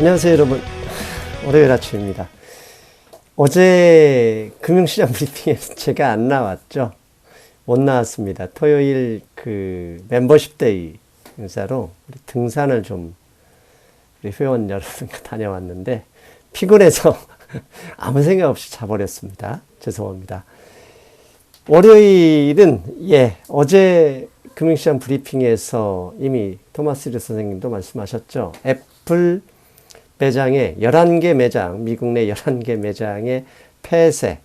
안녕하세요 여러분, 월요일 아침입니다. 어제 금융시장 브리핑에서 제가 안 나왔죠. 못 나왔습니다. 토요일 그 멤버십 데이 행사로 우리 등산을 좀 우리 회원 여러분과 다녀왔는데 피곤해서 아무 생각 없이 자버렸습니다. 죄송합니다. 월요일은 어제 금융시장 브리핑에서 이미 토마스 류 선생님도 말씀하셨죠. 애플 매장의 11개 매장, 미국 내 11개 매장의 폐쇄,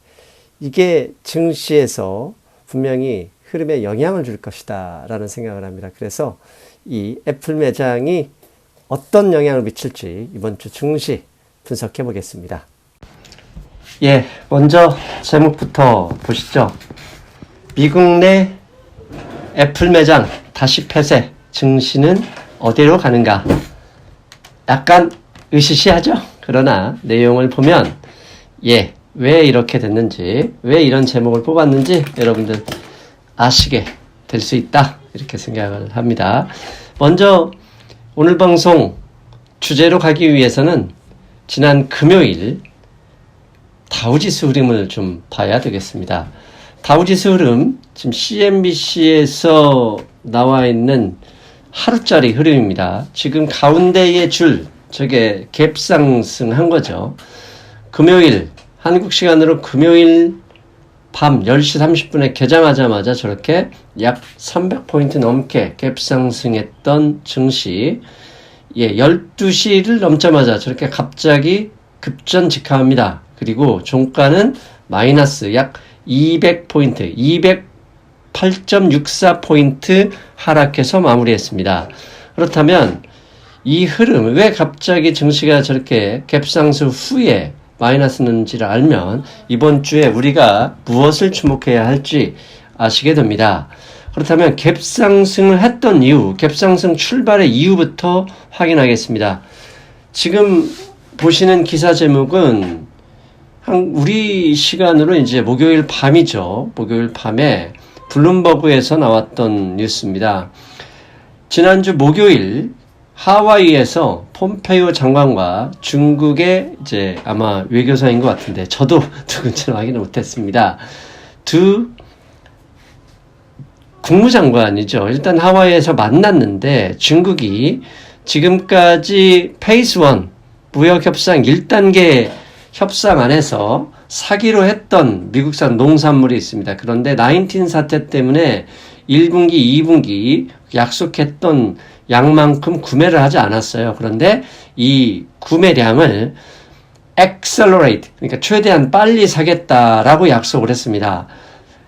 이게 증시에서 분명히 흐름에 영향을 줄 것이다 라는 생각을 합니다. 그래서 이 애플 매장이 어떤 영향을 미칠지 이번 주 증시 분석해 보겠습니다. 먼저 제목부터 보시죠. 미국 내 애플 매장 다시 폐쇄, 증시는 어디로 가는가? 약간 으시시하죠? 그러나 내용을 보면 왜 이렇게 됐는지, 왜 이런 제목을 뽑았는지 여러분들 아시게 될 수 있다 이렇게 생각을 합니다. 먼저 오늘 방송 주제로 가기 위해서는 지난 금요일 다우지수 흐름을 좀 봐야 되겠습니다. 다우지수 흐름, 지금 CNBC에서 나와 있는 하루짜리 흐름입니다. 지금 가운데의 줄, 저게 갭상승한 거죠. 금요일, 한국 시간으로 금요일 밤 10시 30분에 개장하자마자 저렇게 약 300포인트 넘게 갭상승했던 증시, 12시를 넘자마자 저렇게 갑자기 급전 직하합니다. 그리고 종가는 마이너스 약 200포인트, 208.64포인트 하락해서 마무리했습니다. 그렇다면 이 흐름, 왜 갑자기 증시가 저렇게 갭상승 후에 마이너스는지를 알면 이번 주에 우리가 무엇을 주목해야 할지 아시게 됩니다. 그렇다면 갭상승을 했던 이유, 갭상승 출발의 이유부터 확인하겠습니다. 지금 보시는 기사 제목은 우리 시간으로 이제 목요일 밤이죠. 목요일 밤에 블룸버그에서 나왔던 뉴스입니다. 지난주 목요일 하와이에서 폼페이오 장관과 중국의 이제 아마 외교사인 것 같은데 저도 누군지는 확인을 못했습니다. 두 국무장관이죠. 일단 하와이에서 만났는데 중국이 지금까지 페이스 1 무역협상 1단계 협상 안에서 사기로 했던 미국산 농산물이 있습니다. 그런데 19 사태 때문에 1분기, 2분기 약속했던 양만큼 구매를 하지 않았어요. 그런데 이 구매량을 accelerate, 그러니까 최대한 빨리 사겠다라고 약속을 했습니다.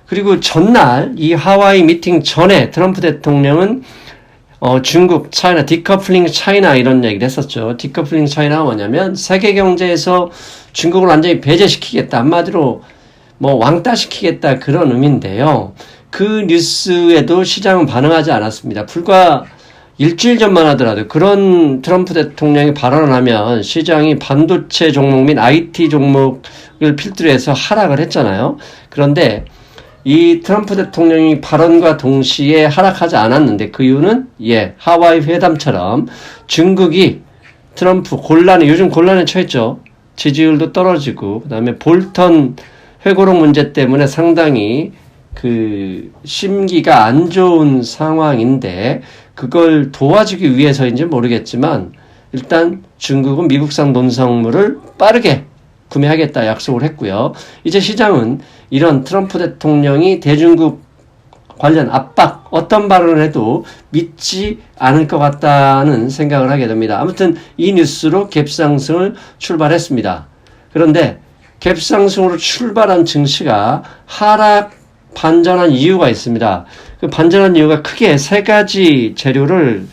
그리고 전날 이 하와이 미팅 전에 트럼프 대통령은 중국, 차이나, 디커플링 차이나 이런 얘기를 했었죠. 디커플링 차이나가 뭐냐면 세계 경제에서 중국을 완전히 배제시키겠다. 한마디로 왕따시키겠다 그런 의미인데요. 그 뉴스에도 시장은 반응하지 않았습니다. 불과 일주일 전만 하더라도 그런 트럼프 대통령이 발언을 하면 시장이 반도체 종목 및 IT 종목을 필두로 해서 하락을 했잖아요. 그런데 이 트럼프 대통령이 발언과 동시에 하락하지 않았는데 그 이유는 하와이 회담처럼 중국이 트럼프 요즘 곤란에 처했죠. 지지율도 떨어지고 그다음에 볼턴 회고록 문제 때문에 상당히 그 심기가 안 좋은 상황인데 그걸 도와주기 위해서인지 모르겠지만 일단 중국은 미국산 농산물을 빠르게 구매하겠다 약속을 했고요. 이제 시장은 이런 트럼프 대통령이 대중국 관련 압박, 어떤 발언을 해도 믿지 않을 것 같다는 생각을 하게 됩니다. 아무튼 이 뉴스로 갭상승을 출발했습니다. 그런데 갭상승으로 출발한 증시가 하락 반전한 이유가 있습니다. 그 반전한 이유가 크게 세 가지 재료를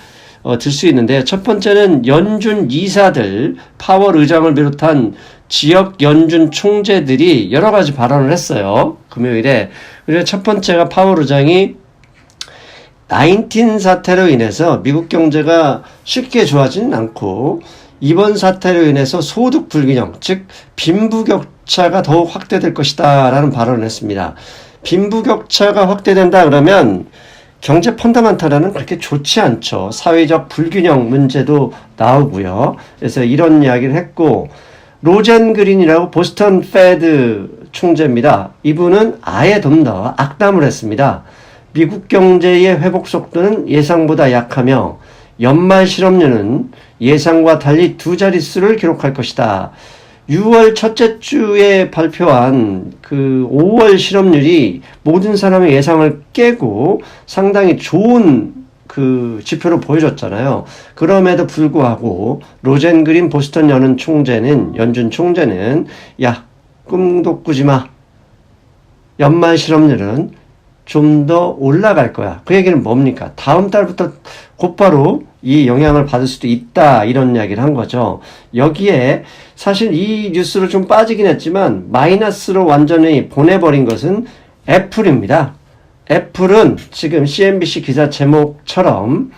들 수 있는데 첫 번째는 연준 이사들, 파월 의장을 비롯한 지역 연준 총재들이 여러 가지 발언을 했어요. 금요일에. 그래서 첫 번째가 파월 의장이 19 사태로 인해서 미국 경제가 쉽게 좋아지는 않고 이번 사태로 인해서 소득 불균형, 즉 빈부격차가 더욱 확대될 것이다 라는 발언을 했습니다. 빈부격차가 확대된다 그러면 경제 펀더멘탈은 그렇게 좋지 않죠. 사회적 불균형 문제도 나오고요. 그래서 이런 이야기를 했고, 로젠 그린이라고 보스턴 페드 총재입니다. 이분은 아예 좀 더 악담을 했습니다. 미국 경제의 회복 속도는 예상보다 약하며 연말 실업률은 예상과 달리 두 자릿수를 기록할 것이다. 6월 첫째 주에 발표한 그 5월 실업률이 모든 사람의 예상을 깨고 상당히 좋은 그 지표로 보여줬잖아요. 그럼에도 불구하고 로젠 그린 보스턴 연준 총재는 야, 꿈도 꾸지 마. 연말 실업률은 좀 더 올라갈 거야. 그 얘기는 뭡니까? 다음 달부터 곧바로 이 영향을 받을 수도 있다. 이런 이야기를 한 거죠. 여기에 사실 이 뉴스로 좀 빠지긴 했지만 마이너스로 완전히 보내버린 것은 애플입니다. 애플은 지금 CNBC 기사 제목처럼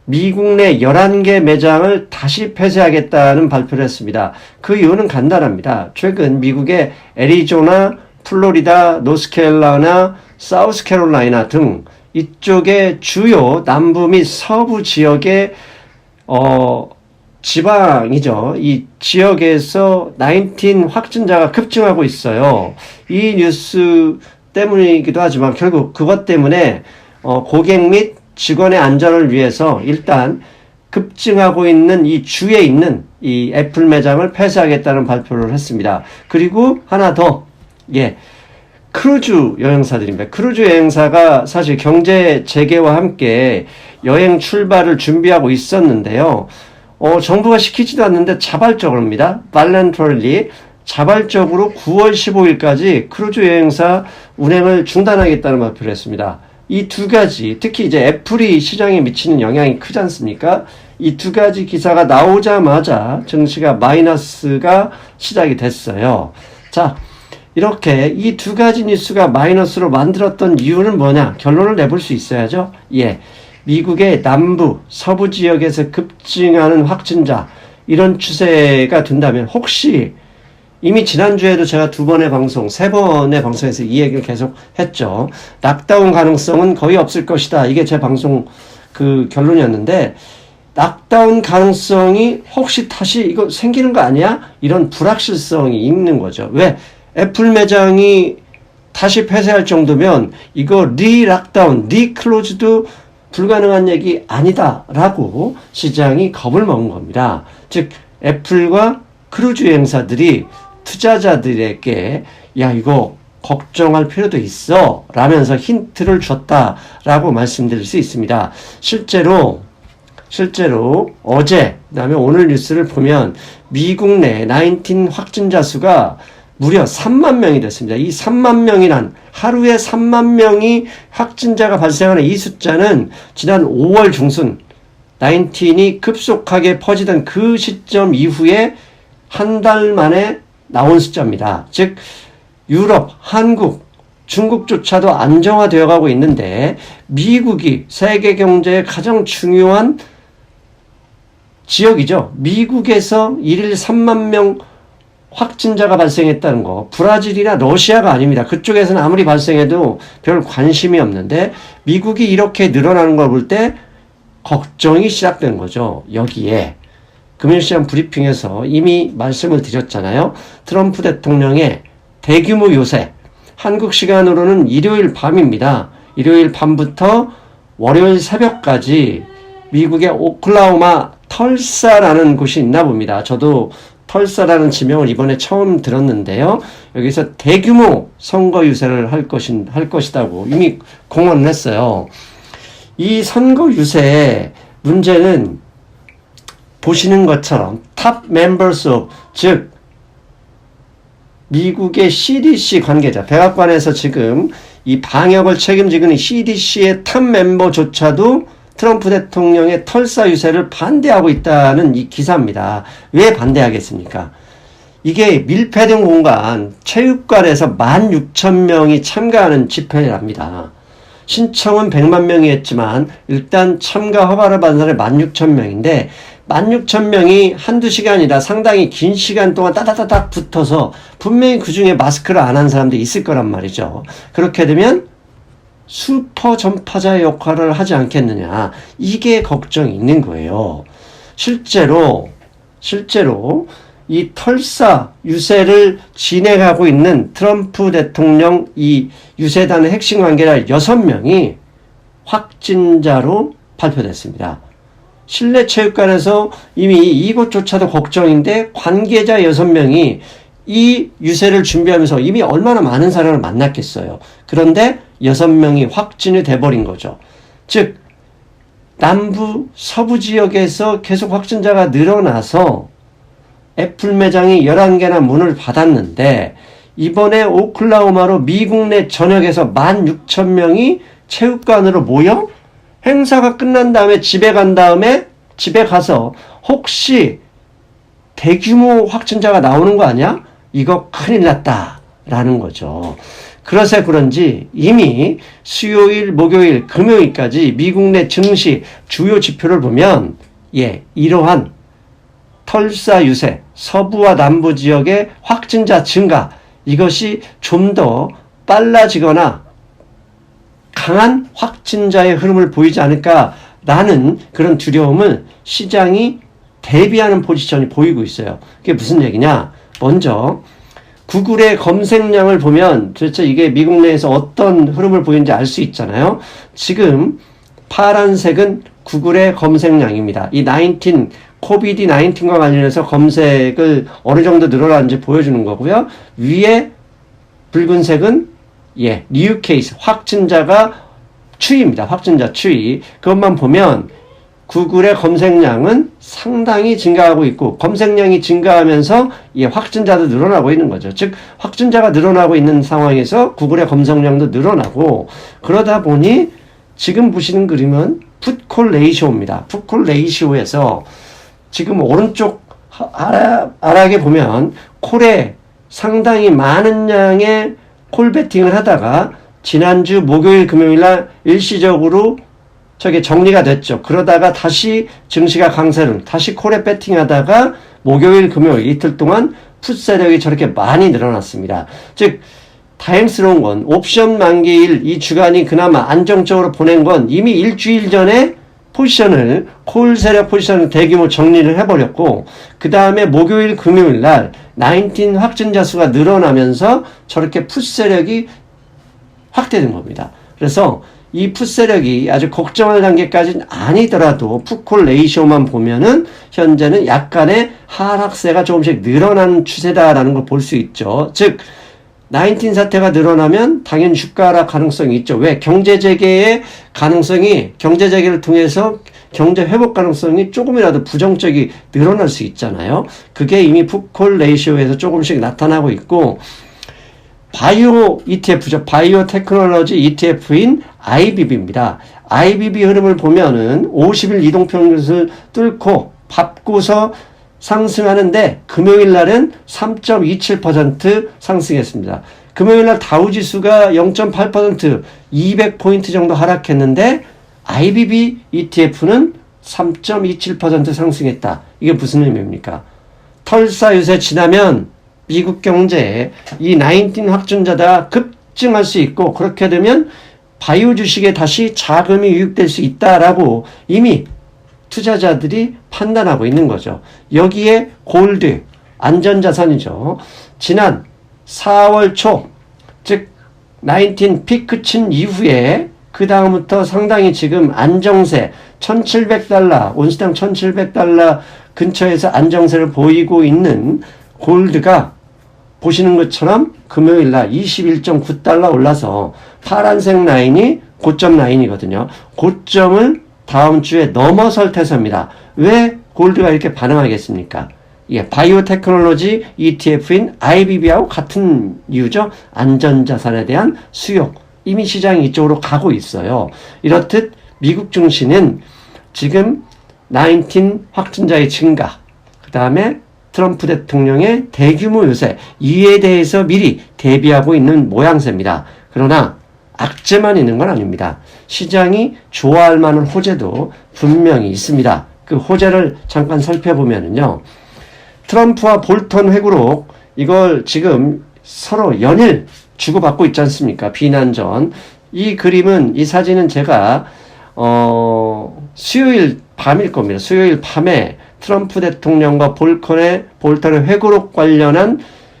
미국 내 11개 매장을 다시 폐쇄하겠다는 발표를 했습니다. 그 이유는 간단합니다. 최근 미국의 애리조나, 플로리다, 노스캐롤라이나, 사우스캐롤라이나 등 이쪽의 주요 남부 및 서부 지역의 지방이죠. 이 지역에서 19 확진자가 급증하고 있어요. 이 뉴스 때문이기도 하지만 결국 그것 때문에 고객 및 직원의 안전을 위해서 일단 급증하고 있는 이 주에 있는 이 애플 매장을 폐쇄하겠다는 발표를 했습니다. 그리고 하나 더, 크루즈 여행사들입니다. 크루즈 여행사가 사실 경제 재개와 함께 여행 출발을 준비하고 있었는데요. 정부가 시키지도 않는데 자발적으로입니다. 발렌터리 자발적으로 9월 15일까지 크루즈 여행사 운행을 중단하겠다는 발표를 했습니다. 이 두 가지, 특히 이제 애플이 시장에 미치는 영향이 크지 않습니까? 이 두 가지 기사가 나오자마자 증시가 마이너스가 시작이 됐어요. 자, 이렇게 이 두 가지 뉴스가 마이너스로 만들었던 이유는 뭐냐? 결론을 내볼 수 있어야죠. 미국의 남부, 서부 지역에서 급증하는 확진자, 이런 추세가 된다면 혹시 이미 지난주에도 제가 세 번의 방송에서 이 얘기를 계속 했죠. 락다운 가능성은 거의 없을 것이다. 이게 제 방송 그 결론이었는데, 락다운 가능성이 혹시 다시 이거 생기는 거 아니야? 이런 불확실성이 있는 거죠. 왜? 애플 매장이 다시 폐쇄할 정도면 이거 리락다운, 리클로즈도 불가능한 얘기 아니다라고 시장이 겁을 먹은 겁니다. 즉 애플과 크루즈 여행사들이 투자자들에게 야 이거 걱정할 필요도 있어 라면서 힌트를 줬다라고 말씀드릴 수 있습니다. 실제로 어제 그다음에 오늘 뉴스를 보면 미국 내 19 확진자 수가 무려 3만 명이 됐습니다. 이 3만 명이란 하루에 3만 명이 확진자가 발생하는 이 숫자는 지난 5월 중순 19이 급속하게 퍼지던 그 시점 이후에 한 달 만에 나온 숫자입니다. 즉 유럽, 한국, 중국조차도 안정화되어 가고 있는데 미국이 세계 경제의 가장 중요한 지역이죠. 미국에서 일일 3만 명 확진자가 발생했다는 거, 브라질이나 러시아가 아닙니다. 그쪽에서는 아무리 발생해도 별 관심이 없는데 미국이 이렇게 늘어나는 걸 볼 때 걱정이 시작된 거죠. 여기에 금융시장 브리핑에서 이미 말씀을 드렸잖아요. 트럼프 대통령의 대규모 요새, 한국 시간으로는 일요일 밤입니다. 일요일 밤부터 월요일 새벽까지 미국의 오클라호마 털사라는 곳이 있나 봅니다. 저도 털사라는 지명을 이번에 처음 들었는데요. 여기서 대규모 선거 유세를 할 것이다고 이미 공언을 했어요. 이 선거 유세의 문제는 보시는 것처럼 탑 멤버스 오브, 즉 미국의 CDC 관계자, 백악관에서 지금 이 방역을 책임지고 있는 CDC의 탑 멤버조차도 트럼프 대통령의 털사 유세를 반대하고 있다는 이 기사입니다. 왜 반대하겠습니까? 이게 밀폐된 공간, 체육관에서 16,000명이 참가하는 집회랍니다. 신청은 100만 명이 했지만 일단 참가 허가를 받은 사람이 16,000명인데 16,000명이 한두 시간이라 상당히 긴 시간 동안 따다다닥 붙어서 분명히 그 중에 마스크를 안 한 사람도 있을 거란 말이죠. 그렇게 되면 슈퍼 전파자의 역할을 하지 않겠느냐. 이게 걱정이 있는 거예요. 실제로 이 털사 유세를 진행하고 있는 트럼프 대통령 이 유세단의 핵심 관계자 6명이 확진자로 발표됐습니다. 실내 체육관에서 이미 이것조차도 걱정인데 관계자 6명이 이 유세를 준비하면서 이미 얼마나 많은 사람을 만났겠어요. 그런데 6명이 확진이 돼버린 거죠. 즉 남부 서부 지역에서 계속 확진자가 늘어나서 애플 매장이 11개나 문을 닫았는데 이번에 오클라호마로 미국 내 전역에서 16,000명이 체육관으로 모여 행사가 끝난 다음에 집에 가서 혹시 대규모 확진자가 나오는 거 아니야? 이거 큰일 났다라는 거죠. 그래서 그런지 이미 수요일, 목요일, 금요일까지 미국 내 증시 주요 지표를 보면 이러한 털사 유세, 서부와 남부 지역의 확진자 증가 이것이 좀 더 빨라지거나 강한 확진자의 흐름을 보이지 않을까라는 그런 두려움을 시장이 대비하는 포지션이 보이고 있어요. 그게 무슨 얘기냐? 먼저 구글의 검색량을 보면 도대체 이게 미국 내에서 어떤 흐름을 보이는지 알 수 있잖아요. 지금 파란색은 구글의 검색량입니다. 이 코비드-19과 관련해서 검색을 어느 정도 늘어나는지 보여주는 거고요. 위에 붉은색은 뉴 케이스, 확진자가 추이입니다. 확진자 추이. 그것만 보면 구글의 검색량은 상당히 증가하고 있고 검색량이 증가하면서 확진자도 늘어나고 있는 거죠. 즉 확진자가 늘어나고 있는 상황에서 구글의 검색량도 늘어나고 그러다 보니 지금 보시는 그림은 풋콜 레이시오입니다. 풋콜 레이시오에서 지금 오른쪽 아래에 보면 콜에 상당히 많은 양의 콜 베팅을 하다가 지난주 목요일 금요일날 일시적으로 저게 정리가 됐죠. 그러다가 다시 증시가 강세를 다시 콜에 배팅하다가 목요일 금요일 이틀 동안 풋 세력이 저렇게 많이 늘어났습니다. 즉 다행스러운 건 옵션 만기일 이 주간이 그나마 안정적으로 보낸 건 이미 일주일 전에 포지션을 콜 세력 포지션을 대규모 정리를 해버렸고 그 다음에 목요일 금요일 날 19 확진자 수가 늘어나면서 저렇게 풋 세력이 확대된 겁니다. 그래서 이 풋 세력이 아주 걱정할 단계까지는 아니더라도 풋콜 레이시오만 보면은 현재는 약간의 하락세가 조금씩 늘어나는 추세다라는 걸 볼 수 있죠. 즉 19 사태가 늘어나면 당연히 주가 하락 가능성이 있죠. 왜? 경제 재개의 가능성이 경제 재개를 통해서 경제 회복 가능성이 조금이라도 부정적이 늘어날 수 있잖아요. 그게 이미 풋콜 레이시오에서 조금씩 나타나고 있고 바이오 ETF죠. 바이오 테크놀로지 ETF인 IBB입니다. IBB 흐름을 보면은 50일 이동평균을 뚫고 밟고서 상승하는데 금요일 날은 3.27% 상승했습니다. 금요일 날 다우지수가 0.8% 200포인트 정도 하락했는데 IBB ETF는 3.27% 상승했다. 이게 무슨 의미입니까? 털사 유세 지나면 미국 경제에 이 19 확진자가 급증할 수 있고 그렇게 되면 바이오 주식에 다시 자금이 유입될 수 있다라고 이미 투자자들이 판단하고 있는 거죠. 여기에 골드, 안전자산이죠. 지난 4월 초, 즉 19 피크 친 이후에 그 다음부터 상당히 지금 안정세, $1,700, 온스당 $1,700 근처에서 안정세를 보이고 있는 골드가 보시는 것처럼 금요일 날 21.9달러 올라서 파란색 라인이 고점 라인이거든요. 고점을 다음 주에 넘어설 태세입니다. 왜 골드가 이렇게 반응하겠습니까? 바이오 테크놀로지 ETF인 IBB하고 같은 이유죠. 안전자산에 대한 수요. 이미 시장이 이쪽으로 가고 있어요. 이렇듯 미국 증시는 지금 19 확진자의 증가, 그 다음에 트럼프 대통령의 대규모 유세, 이에 대해서 미리 대비하고 있는 모양새입니다. 그러나 악재만 있는 건 아닙니다. 시장이 좋아할 만한 호재도 분명히 있습니다. 그 호재를 잠깐 살펴보면요. 트럼프와 볼턴 회고록 이걸 지금 서로 연일 주고받고 있지 않습니까? 비난전. 이 그림은, 이 사진은 제가 수요일 밤일 겁니다. 수요일 밤에 트럼프 대통령과 볼턴의 회고록 관련한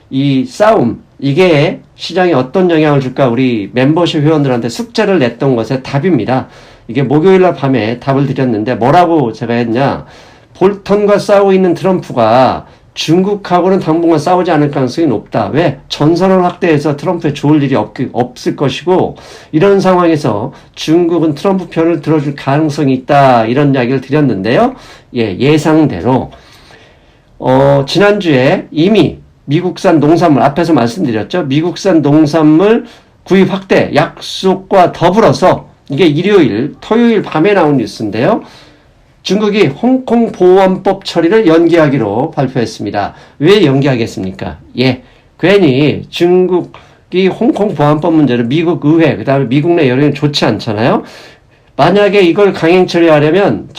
이 싸움, 이게 시장에 어떤 영향을 줄까 우리 멤버십 회원들한테 숙제를 냈던 것의 답입니다. 이게 목요일날 밤에 답을 드렸는데 뭐라고 제가 했냐. 볼턴과 싸우고 있는 트럼프가 중국하고는 당분간 싸우지 않을 가능성이 높다. 왜? 전선을 확대해서 트럼프에 좋을 일이 없을 것이고, 이런 상황에서 중국은 트럼프 편을 들어줄 가능성이 있다. 이런 이야기를 드렸는데요. 예, 예상대로 지난주에 이미 미국산 농산물, 앞에서 말씀드렸죠. 미국산 농산물 구입 확대 약속과 더불어서, 이게 토요일 밤에 나온 뉴스인데요. 중국이 홍콩 보안법 처리를 연기하기로 발표했습니다. 왜 연기하겠습니까? 예, 괜히 중국이 홍콩 보안법 문제를 미국 의회, 그 다음에 미국 내 여론이 좋지 않잖아요. 만약에 이걸 강행 처리해버리면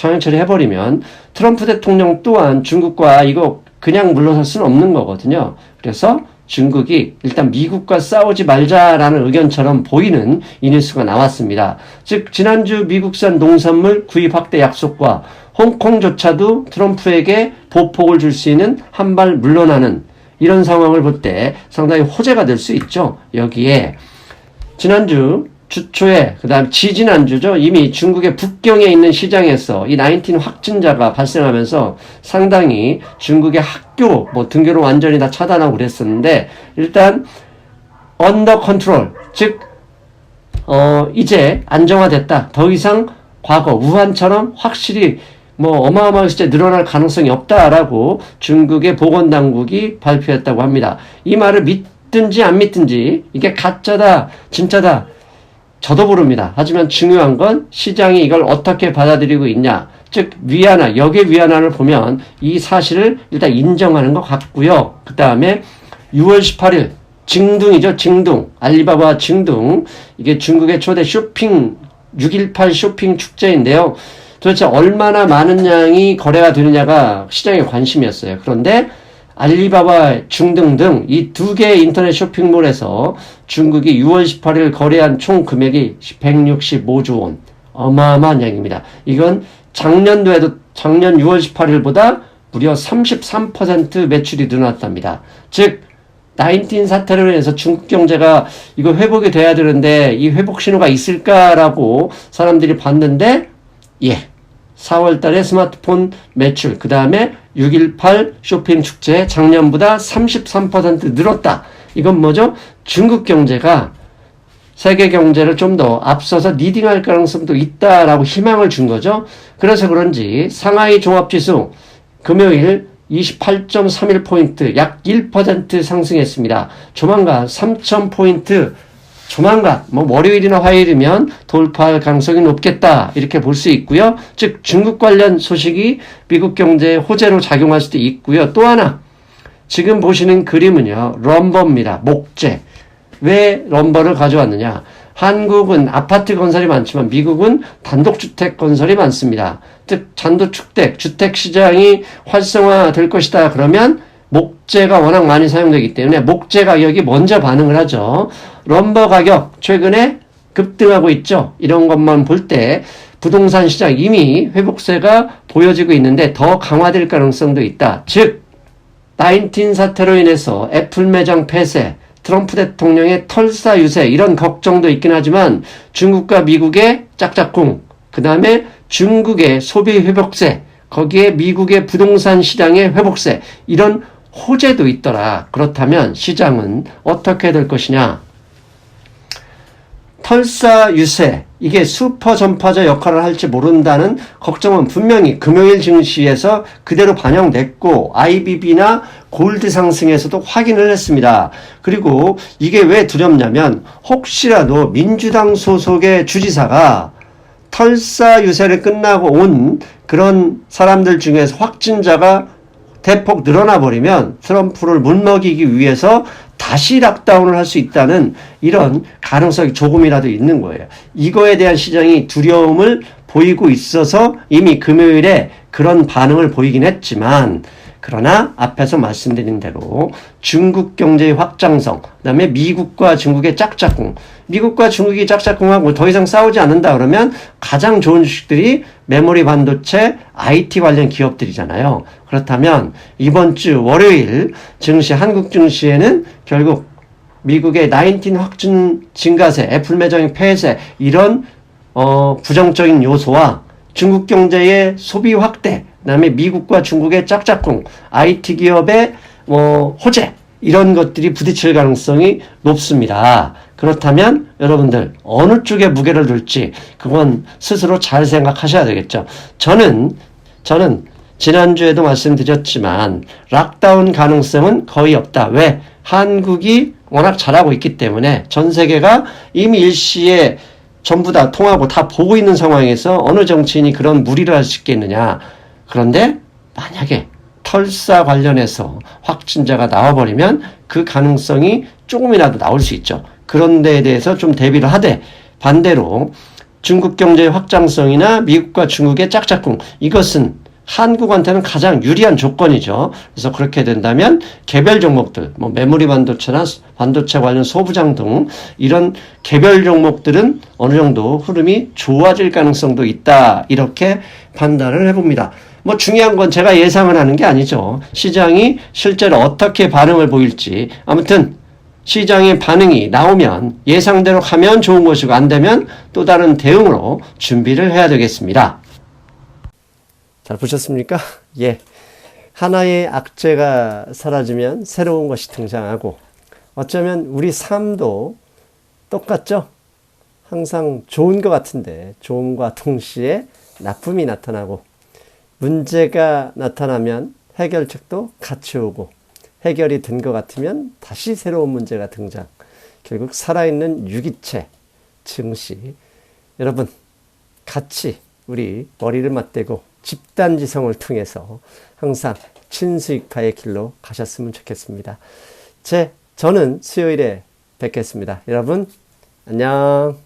트럼프 대통령 또한 중국과 이거 그냥 물러설 수는 없는 거거든요. 그래서 중국이 일단 미국과 싸우지 말자라는 의견처럼 보이는 이 뉴스가 나왔습니다. 즉 지난주 미국산 농산물 구입 확대 약속과 홍콩조차도 트럼프에게 보폭을 줄 수 있는 한 발 물러나는 이런 상황을 볼 때 상당히 호재가 될 수 있죠. 여기에 지난주 주초에, 그 다음 지지난주죠. 이미 중국의 북경에 있는 시장에서 이 19 확진자가 발생하면서 상당히 중국의 학교, 등교를 완전히 다 차단하고 그랬었는데, 일단, 언더 컨트롤, 즉, 이제 안정화됐다. 더 이상 과거, 우한처럼 확실히 어마어마하게 진짜 늘어날 가능성이 없다라고 중국의 보건당국이 발표했다고 합니다. 이 말을 믿든지 안 믿든지, 이게 가짜다, 진짜다, 저도 모릅니다. 하지만 중요한 건 시장이 이걸 어떻게 받아들이고 있냐. 즉 역의 위안화를 보면 이 사실을 일단 인정하는 것 같고요. 그 다음에 6월 18일 징둥이죠. 징둥. 알리바바 징둥. 이게 중국의 초대 6.18 쇼핑 축제인데요. 도대체 얼마나 많은 양이 거래가 되느냐가 시장의 관심이었어요. 그런데 알리바바 중등 등 이 두 개의 인터넷 쇼핑몰에서 중국이 6월 18일 거래한 총 금액이 165조 원. 어마어마한 양입니다. 이건 작년 6월 18일보다 무려 33% 매출이 늘어났답니다. 즉, 19 사태로 인해서 중국 경제가 이거 회복이 돼야 되는데 이 회복 신호가 있을까라고 사람들이 봤는데, 예. 4월 달에 스마트폰 매출, 그 다음에 6.18 쇼핑 축제 작년보다 33% 늘었다. 이건 뭐죠? 중국 경제가 세계 경제를 좀 더 앞서서 리딩할 가능성도 있다라고 희망을 준 거죠. 그래서 그런지 상하이 종합지수 금요일 28.31포인트 약 1% 상승했습니다. 조만간 3,000포인트 조만간 월요일이나 화요일이면 돌파할 가능성이 높겠다 이렇게 볼 수 있고요. 즉 중국 관련 소식이 미국 경제에 호재로 작용할 수도 있고요. 또 하나 지금 보시는 그림은요. 럼버입니다. 목재. 왜 럼버를 가져왔느냐. 한국은 아파트 건설이 많지만 미국은 단독주택 건설이 많습니다. 즉 주택 시장이 활성화될 것이다. 그러면 목재가 워낙 많이 사용되기 때문에 목재 가격이 먼저 반응을 하죠. 럼버 가격 최근에 급등하고 있죠. 이런 것만 볼 때 부동산 시장 이미 회복세가 보여지고 있는데 더 강화될 가능성도 있다. 즉 19 사태로 인해서 애플 매장 폐쇄, 트럼프 대통령의 털사 유세 이런 걱정도 있긴 하지만 중국과 미국의 짝짝꿍, 그 다음에 중국의 소비 회복세, 거기에 미국의 부동산 시장의 회복세 이런 호재도 있더라. 그렇다면 시장은 어떻게 될 것이냐. 털사 유세, 이게 슈퍼 전파자 역할을 할지 모른다는 걱정은 분명히 금요일 증시에서 그대로 반영됐고 IBB나 골드 상승에서도 확인을 했습니다. 그리고 이게 왜 두렵냐면 혹시라도 민주당 소속의 주지사가 털사 유세를 끝나고 온 그런 사람들 중에서 확진자가 대폭 늘어나 버리면 트럼프를 물먹이기 위해서 다시 락다운을 할 수 있다는 이런 가능성이 조금이라도 있는 거예요. 이거에 대한 시장이 두려움을 보이고 있어서 이미 금요일에 그런 반응을 보이긴 했지만 그러나 앞에서 말씀드린 대로 중국 경제의 확장성, 그다음에 미국과 중국의 짝짝꿍, 미국과 중국이 짝짝꿍하고 더 이상 싸우지 않는다 그러면 가장 좋은 주식들이 메모리 반도체, IT 관련 기업들이잖아요. 그렇다면 이번 주 월요일 증시, 한국 증시에는 결국 미국의 19 확진 증가세, 애플 매장 폐쇄 이런 부정적인 요소와 중국 경제의 소비 확대, 그다음에 미국과 중국의 짝짝꿍, IT 기업의 호재 이런 것들이 부딪힐 가능성이 높습니다. 그렇다면 여러분들 어느 쪽에 무게를 둘지 그건 스스로 잘 생각하셔야 되겠죠. 저는 지난주에도 말씀드렸지만 락다운 가능성은 거의 없다. 왜? 한국이 워낙 잘하고 있기 때문에 전 세계가 이미 일시에 전부 다 통하고 다 보고 있는 상황에서 어느 정치인이 그런 무리를 할 수 있겠느냐. 그런데 만약에 털사 관련해서 확진자가 나와버리면 그 가능성이 조금이라도 나올 수 있죠. 그런 데에 대해서 좀 대비를 하되 반대로 중국 경제의 확장성이나 미국과 중국의 짝짝꿍 이것은 한국한테는 가장 유리한 조건이죠. 그래서 그렇게 된다면 개별 종목들, 메모리 반도체나 반도체 관련 소부장 등 이런 개별 종목들은 어느 정도 흐름이 좋아질 가능성도 있다. 이렇게 판단을 해봅니다. 중요한 건 제가 예상을 하는 게 아니죠. 시장이 실제로 어떻게 반응을 보일지. 아무튼 시장의 반응이 나오면 예상대로 가면 좋은 것이고 안 되면 또 다른 대응으로 준비를 해야 되겠습니다. 잘 보셨습니까? 예. 하나의 악재가 사라지면 새로운 것이 등장하고 어쩌면 우리 삶도 똑같죠? 항상 좋은 것 같은데 좋음과 동시에 나쁨이 나타나고 문제가 나타나면 해결책도 같이 오고 해결이 된 것 같으면 다시 새로운 문제가 등장. 결국 살아있는 유기체, 증시. 여러분 같이 우리 머리를 맞대고 집단지성을 통해서 항상 친수익파의 길로 가셨으면 좋겠습니다. 저는 수요일에 뵙겠습니다. 여러분 안녕.